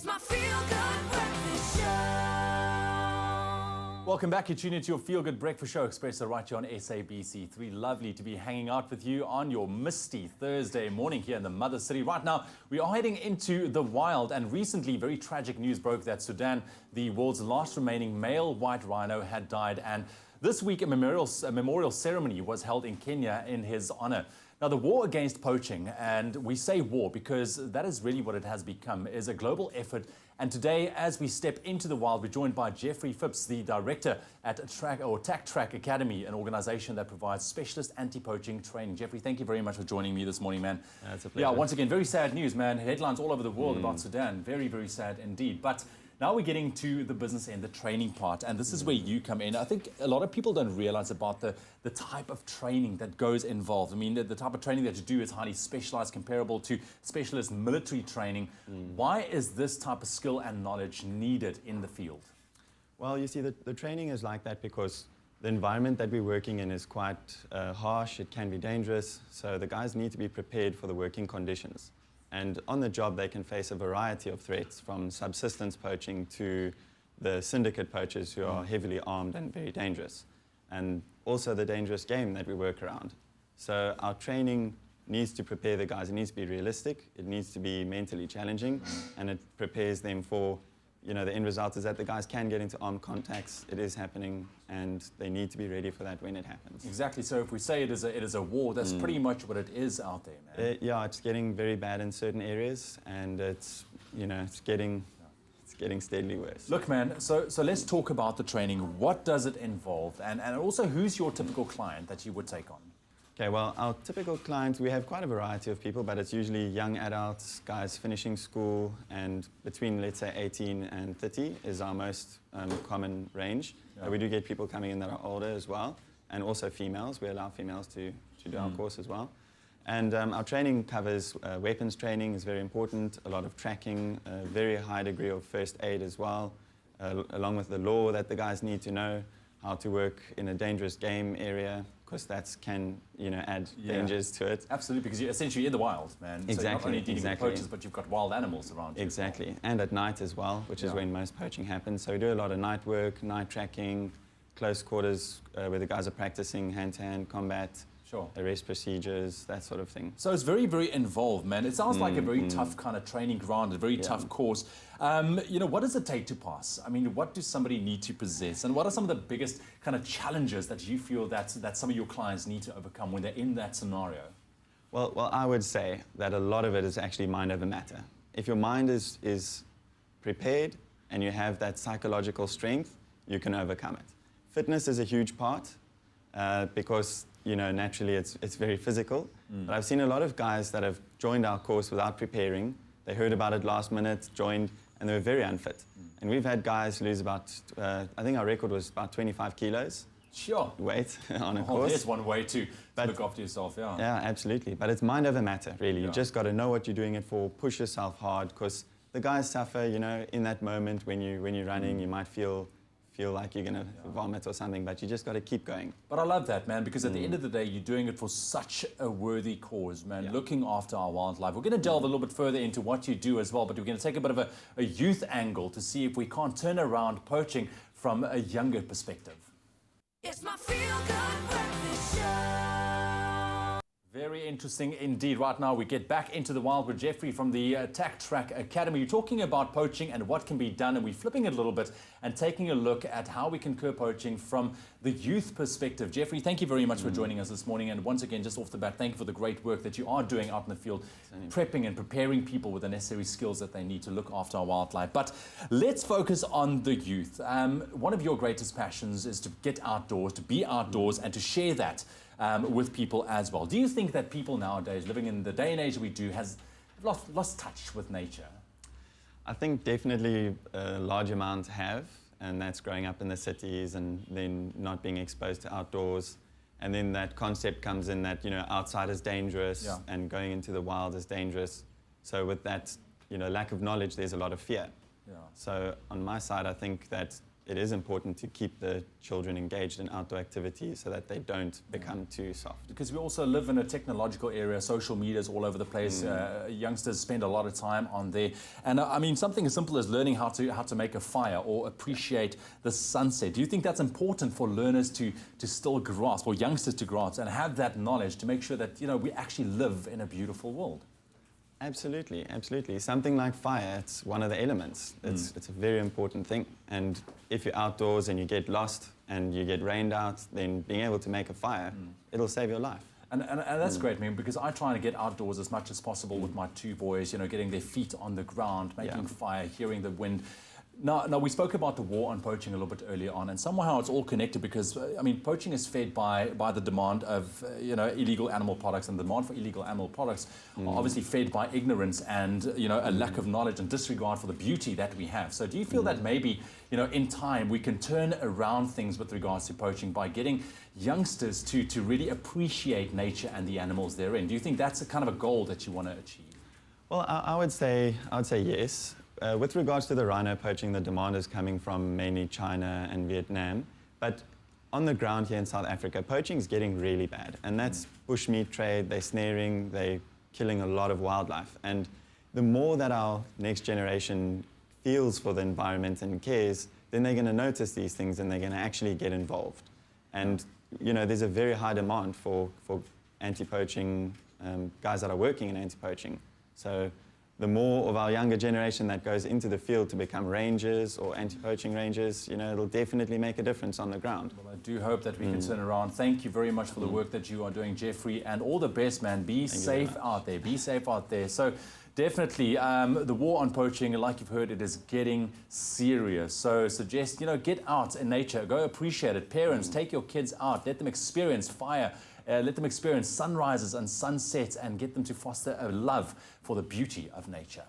my feel-good breakfast show. Welcome back. You're tuning into your Feel Good Breakfast Show, Expresso, right here on SABC3. Lovely to be hanging out with you on your misty Thursday morning here in the Mother City. Right now, we are heading into the wild, and recently, very tragic news broke that Sudan, the world's last remaining male white rhino, had died. And this week, a memorial ceremony was held in Kenya in his honor. Now, the war against poaching, and we say war because that is really what it has become, is a global effort. And today, as we step into the wild, we're joined by Geoffrey, the director at Tac Trac Academy, an organization that provides specialist anti-poaching training. Geoffrey, thank you very much for joining me this morning, man. It's a pleasure. Yeah, once again, very sad news, man. Headlines all over the world about Sudan. Very, very sad indeed. But now we're getting to the business end, the training part, and this is where you come in. I think a lot of people don't realize about the type of training that goes involved. I mean, the type of training that you do is highly specialized, comparable to specialist military training. Why is this type of skill and knowledge needed in the field? Well, you see, the training is like that because the environment that we're working in is quite harsh. It can be dangerous, so the guys need to be prepared for the working conditions. And on the job, they can face a variety of threats, from subsistence poaching to the syndicate poachers who are heavily armed and very dangerous, and also the dangerous game that we work around. So our training needs to prepare the guys. It needs to be realistic, it needs to be mentally challenging, and it prepares them for, you know, the end result is that the guys can get into armed contacts. It is happening, and they need to be ready for that when it happens. Exactly. So if we say it is a war, that's pretty much what it is out there, man. Yeah, it's getting very bad in certain areas, and it's, you know, it's getting steadily worse. Look, man, so let's talk about the training. What does it involve? And also, who's your typical client that you would take on? Okay, well, our typical clients, we have quite a variety of people, but it's usually young adults, guys finishing school, and between, let's say, 18 and 30 is our most common range. Yeah. We do get people coming in that are older as well, and also females. We allow females to do our course as well. And our training covers weapons training is very important, a lot of tracking, a very high degree of first aid as well, along with the law that the guys need to know, how to work in a dangerous game area, because that can, you know, add dangers to it. Absolutely, because you're essentially in the wild, man. Exactly. So you're not only dealing with poachers, but you've got wild animals around you. Exactly, and at night as well, which is when most poaching happens. So we do a lot of night work, night tracking, close quarters, where the guys are practicing hand-to-hand combat, arrest procedures, that sort of thing. So it's very, very involved, man. It sounds like a very tough kind of training ground, a very tough course. You know, what does it take to pass? I mean, what does somebody need to possess? And what are some of the biggest kind of challenges that you feel that some of your clients need to overcome when they're in that scenario? Well, I would say that a lot of it is actually mind over matter. If your mind is prepared and you have that psychological strength, you can overcome it. Fitness is a huge part because, you know, naturally it's very physical. But I've seen a lot of guys that have joined our course without preparing. They heard about it last minute, joined, and they were very unfit. And we've had guys lose about, I think our record was about 25 kilos. Weight on a course. There's one way to look after yourself, Yeah, absolutely. But it's mind over matter, really. You just got to know what you're doing it for, push yourself hard, because the guys suffer, you know, in that moment when you're running, you might feel like you're going to vomit or something, but you just got to keep going. But I love that, man, because at the end of the day, you're doing it for such a worthy cause, man, looking after our wildlife. We're going to delve a little bit further into what you do as well, but we're going to take a bit of a youth angle to see if we can't turn around poaching from a younger perspective. It's my feel-good breakfast show. Very interesting indeed. Right now, we get back into the wild with Geoffrey from the Tac Trac Academy. You're talking about poaching and what can be done, and we're flipping it a little bit and taking a look at how we can curb poaching from the youth perspective. Geoffrey, thank you very much for joining us this morning. And once again, just off the bat, thank you for the great work that you are doing out in the field, prepping and preparing people with the necessary skills that they need to look after our wildlife. But let's focus on the youth. One of your greatest passions is to get outdoors, to be outdoors, and to share that with people as well. Do you think that people nowadays, living in the day and age that we do, has lost touch with nature? I think definitely a large amount have, and that's growing up in the cities and then not being exposed to outdoors. And then that concept comes in that, you know, outside is dangerous and going into the wild is dangerous. So with that, you know, lack of knowledge, there's a lot of fear. So on my side, I think that it is important to keep the children engaged in outdoor activities so that they don't become too soft. Because we also live in a technological area, social media is all over the place. Youngsters spend a lot of time on there. And I mean, something as simple as learning how to make a fire or appreciate the sunset. Do you think that's important for learners to still grasp, or youngsters to grasp, and have that knowledge to make sure that, you know, we actually live in a beautiful world? Absolutely, absolutely. Something like fire, it's one of the elements. It's a very important thing. And if you're outdoors and you get lost and you get rained out, then being able to make a fire, it'll save your life. And that's great, man, because I try to get outdoors as much as possible with my two boys, you know, getting their feet on the ground, making fire, hearing the wind. Now, we spoke about the war on poaching a little bit earlier on, and somehow it's all connected because, I mean, poaching is fed by the demand of, you know, illegal animal products, and the demand for illegal animal products are obviously fed by ignorance and, you know, a lack of knowledge and disregard for the beauty that we have. So do you feel that maybe, you know, in time we can turn around things with regards to poaching by getting youngsters to really appreciate nature and the animals therein? Do you think that's a kind of a goal that you want to achieve? Well, I would say yes. With regards to the rhino poaching, the demand is coming from mainly China and Vietnam. But on the ground here in South Africa, poaching is getting really bad. And that's bushmeat trade, they're snaring, they're killing a lot of wildlife. And the more that our next generation feels for the environment and cares, then they're going to notice these things and they're going to actually get involved. And, you know, there's a very high demand for anti-poaching, guys that are working in anti-poaching. So the more of our younger generation that goes into the field to become rangers or anti-poaching rangers, you know, it'll definitely make a difference on the ground. Well, I do hope that we can turn around. Thank you very much for the work that you are doing, Geoffrey, and all the best, man. Be safe out there. Be safe out there. So definitely, the war on poaching, like you've heard, it is getting serious. So suggest, you know, get out in nature. Go appreciate it. Parents, take your kids out. Let them experience fire. Let them experience sunrises and sunsets, and get them to foster a love for the beauty of nature.